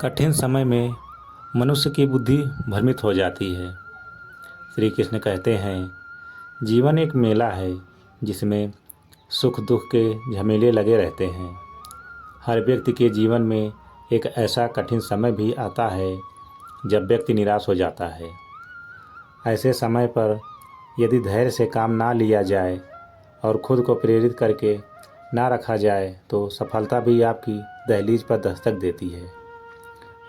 कठिन समय में मनुष्य की बुद्धि भ्रमित हो जाती है। श्री कृष्ण कहते हैं, जीवन एक मेला है जिसमें सुख दुख के झमेले लगे रहते हैं। हर व्यक्ति के जीवन में एक ऐसा कठिन समय भी आता है जब व्यक्ति निराश हो जाता है। ऐसे समय पर यदि धैर्य से काम ना लिया जाए और खुद को प्रेरित करके ना रखा जाए तो सफलता भी आपकी दहलीज पर दस्तक देती है।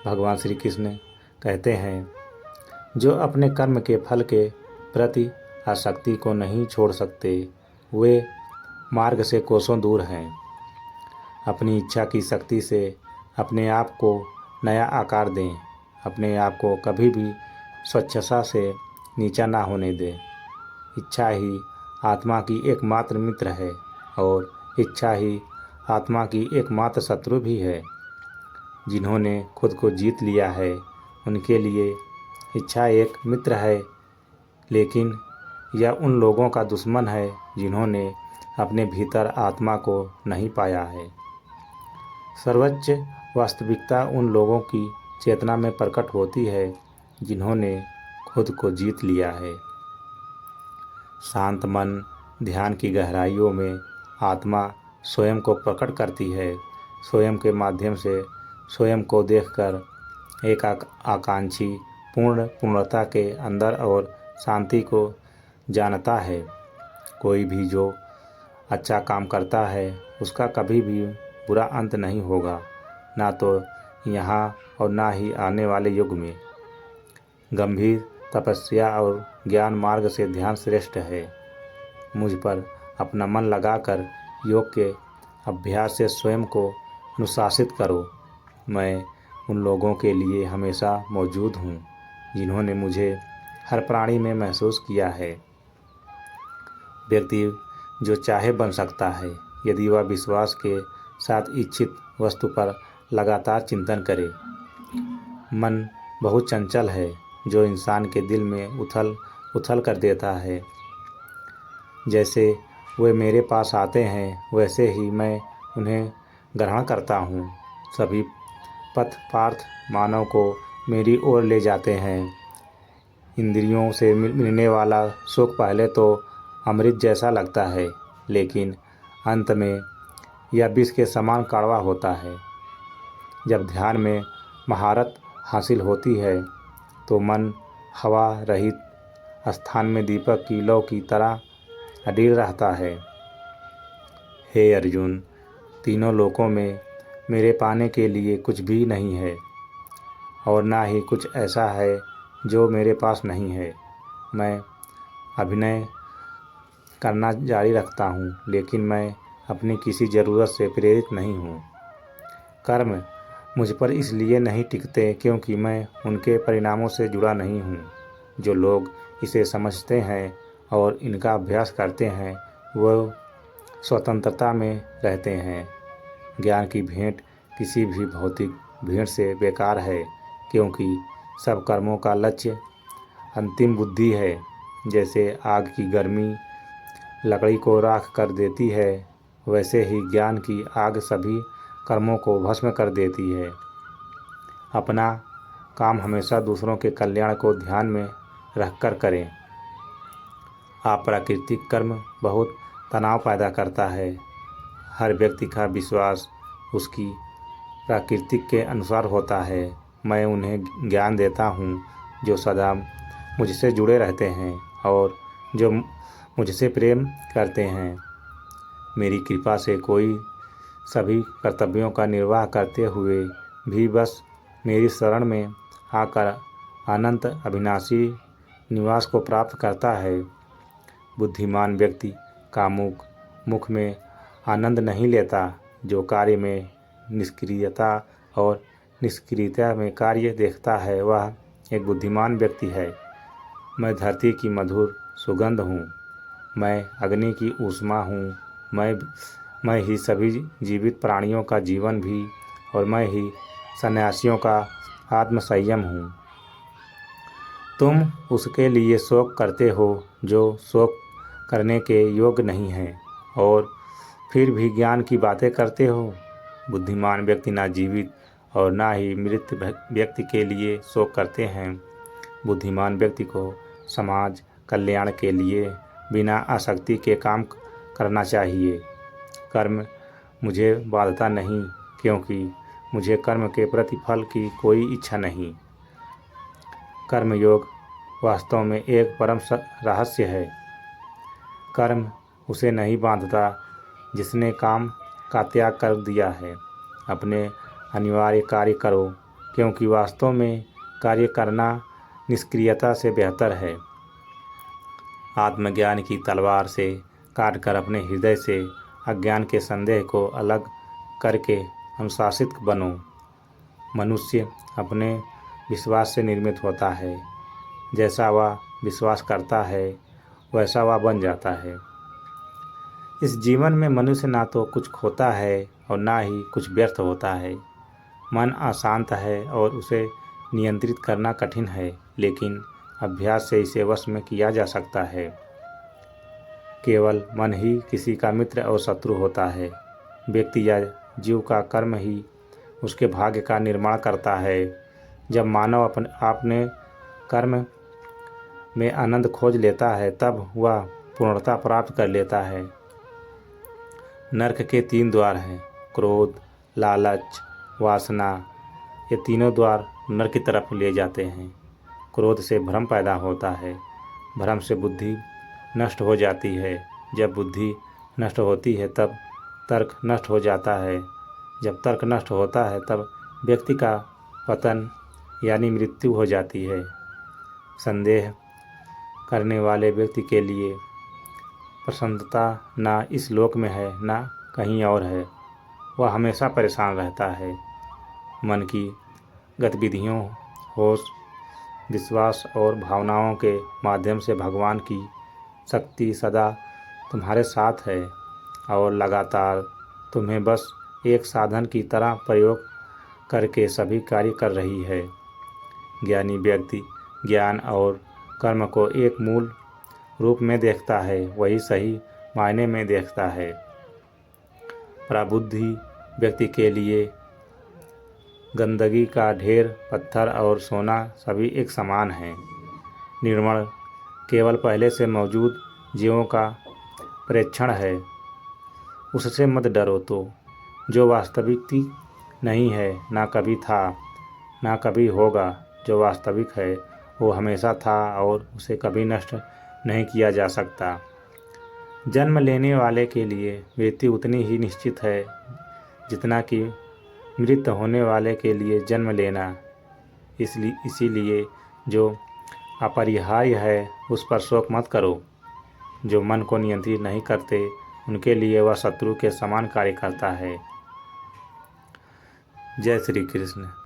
भगवान श्री कृष्ण कहते हैं, जो अपने कर्म के फल के प्रति आसक्ति को नहीं छोड़ सकते वे मार्ग से कोसों दूर हैं। अपनी इच्छा की शक्ति से अपने आप को नया आकार दें। अपने आप को कभी भी स्वच्छता से नीचा ना होने दें। इच्छा ही आत्मा की एकमात्र मित्र है और इच्छा ही आत्मा की एकमात्र शत्रु भी है। जिन्होंने खुद को जीत लिया है उनके लिए इच्छा एक मित्र है, लेकिन यह उन लोगों का दुश्मन है जिन्होंने अपने भीतर आत्मा को नहीं पाया है। सर्वोच्च वास्तविकता उन लोगों की चेतना में प्रकट होती है जिन्होंने खुद को जीत लिया है। शांत मन ध्यान की गहराइयों में आत्मा स्वयं को प्रकट करती है। स्वयं के माध्यम से स्वयं को देखकर एक आकांक्षी पूर्णता के अंदर और शांति को जानता है। कोई भी जो अच्छा काम करता है उसका कभी भी बुरा अंत नहीं होगा, ना तो यहाँ और ना ही आने वाले युग में। गंभीर तपस्या और ज्ञान मार्ग से ध्यान श्रेष्ठ है। मुझ पर अपना मन लगाकर योग के अभ्यास से स्वयं को अनुशासित करो। मैं उन लोगों के लिए हमेशा मौजूद हूँ जिन्होंने मुझे हर प्राणी में महसूस किया है। व्यक्ति जो चाहे बन सकता है यदि वह विश्वास के साथ इच्छित वस्तु पर लगातार चिंतन करे। मन बहुत चंचल है जो इंसान के दिल में उथल कर देता है। जैसे वे मेरे पास आते हैं वैसे ही मैं उन्हें ग्रहण करता हूँ। सभी पथ पार्थ मानव को मेरी ओर ले जाते हैं। इंद्रियों से मिलने वाला सुख पहले तो अमृत जैसा लगता है, लेकिन अंत में यह विष के समान कड़वा होता है। जब ध्यान में महारत हासिल होती है तो मन हवा रहित स्थान में दीपक की लौ की तरह अडिग रहता है। हे अर्जुन, तीनों लोकों में मेरे पाने के लिए कुछ भी नहीं है और ना ही कुछ ऐसा है जो मेरे पास नहीं है। मैं अभिनय करना जारी रखता हूँ, लेकिन मैं अपनी किसी ज़रूरत से प्रेरित नहीं हूँ। कर्म मुझ पर इसलिए नहीं टिकते क्योंकि मैं उनके परिणामों से जुड़ा नहीं हूँ। जो लोग इसे समझते हैं और इनका अभ्यास करते हैं वह स्वतंत्रता में रहते हैं। ज्ञान की भेंट किसी भी भौतिक भेंट से बेकार है, क्योंकि सब कर्मों का लक्ष्य अंतिम बुद्धि है। जैसे आग की गर्मी लकड़ी को राख कर देती है, वैसे ही ज्ञान की आग सभी कर्मों को भस्म कर देती है। अपना काम हमेशा दूसरों के कल्याण को ध्यान में रखकर करें। अप्राकृतिक कर्म बहुत तनाव पैदा करता है। हर व्यक्ति का विश्वास उसकी प्रकृति के अनुसार होता है। मैं उन्हें ज्ञान देता हूँ जो सदा मुझसे जुड़े रहते हैं और जो मुझसे प्रेम करते हैं। मेरी कृपा से कोई सभी कर्तव्यों का निर्वाह करते हुए भी बस मेरी शरण में आकर अनंत अविनाशी निवास को प्राप्त करता है। बुद्धिमान व्यक्ति का मुख में आनंद नहीं लेता। जो कार्य में निष्क्रियता और निष्क्रियता में कार्य देखता है वह एक बुद्धिमान व्यक्ति है। मैं धरती की मधुर सुगंध हूँ। मैं अग्नि की ऊष्मा हूँ। मैं ही सभी जीवित प्राणियों का जीवन भी और मैं ही सन्यासियों का आत्मसंयम हूँ। तुम उसके लिए शोक करते हो जो शोक करने के योग्य नहीं है और फिर भी ज्ञान की बातें करते हो। बुद्धिमान व्यक्ति ना जीवित और ना ही मृत व्यक्ति के लिए शोक करते हैं। बुद्धिमान व्यक्ति को समाज कल्याण के लिए बिना आसक्ति के काम करना चाहिए। कर्म मुझे बांधता नहीं, क्योंकि मुझे कर्म के प्रतिफल की कोई इच्छा नहीं। कर्मयोग वास्तव में एक परम रहस्य है। कर्म उसे नहीं बांधता जिसने काम का त्याग कर दिया है। अपने अनिवार्य कार्य करो, क्योंकि वास्तव में कार्य करना निष्क्रियता से बेहतर है। आत्मज्ञान की तलवार से काटकर अपने हृदय से अज्ञान के संदेह को अलग करके अनुशासित बनो। मनुष्य अपने विश्वास से निर्मित होता है। जैसा वह विश्वास करता है वैसा वह बन जाता है। इस जीवन में मनुष्य ना तो कुछ खोता है और ना ही कुछ व्यर्थ होता है। मन अशांत है और उसे नियंत्रित करना कठिन है, लेकिन अभ्यास से इसे वश में किया जा सकता है। केवल मन ही किसी का मित्र और शत्रु होता है। व्यक्ति या जीव का कर्म ही उसके भाग्य का निर्माण करता है। जब मानव अपने कर्म में आनंद खोज लेता है, तब वह पूर्णता प्राप्त कर लेता है। नरक के 3 द्वार हैं: क्रोध, लालच, वासना। ये तीनों द्वार नरक की तरफ ले जाते हैं। क्रोध से भ्रम पैदा होता है। भ्रम से बुद्धि नष्ट हो जाती है। जब बुद्धि नष्ट होती है तब तर्क नष्ट हो जाता है। जब तर्क नष्ट होता है तब व्यक्ति का पतन यानी मृत्यु हो जाती है। संदेह करने वाले व्यक्ति के लिए प्रसन्नता ना इस लोक में है ना कहीं और है। वह हमेशा परेशान रहता है। मन की गतिविधियों, होश, विश्वास और भावनाओं के माध्यम से भगवान की शक्ति सदा तुम्हारे साथ है और लगातार तुम्हें बस एक साधन की तरह प्रयोग करके सभी कार्य कर रही है। ज्ञानी व्यक्ति ज्ञान और कर्म को एक मूल रूप में देखता है, वही सही मायने में देखता है। प्रबुद्धि व्यक्ति के लिए गंदगी का ढेर, पत्थर और सोना सभी एक समान हैं। निर्मल केवल पहले से मौजूद जीवों का प्रेक्षण है। उससे मत डरो तो जो वास्तविक नहीं है, ना कभी था ना कभी होगा। जो वास्तविक है वो हमेशा था और उसे कभी नष्ट नहीं किया जा सकता। जन्म लेने वाले के लिए मृत्यु उतनी ही निश्चित है जितना कि मृत होने वाले के लिए जन्म लेना। इसीलिए जो अपरिहार्य है उस पर शोक मत करो। जो मन को नियंत्रित नहीं करते उनके लिए वह शत्रु के समान कार्य करता है। जय श्री कृष्ण।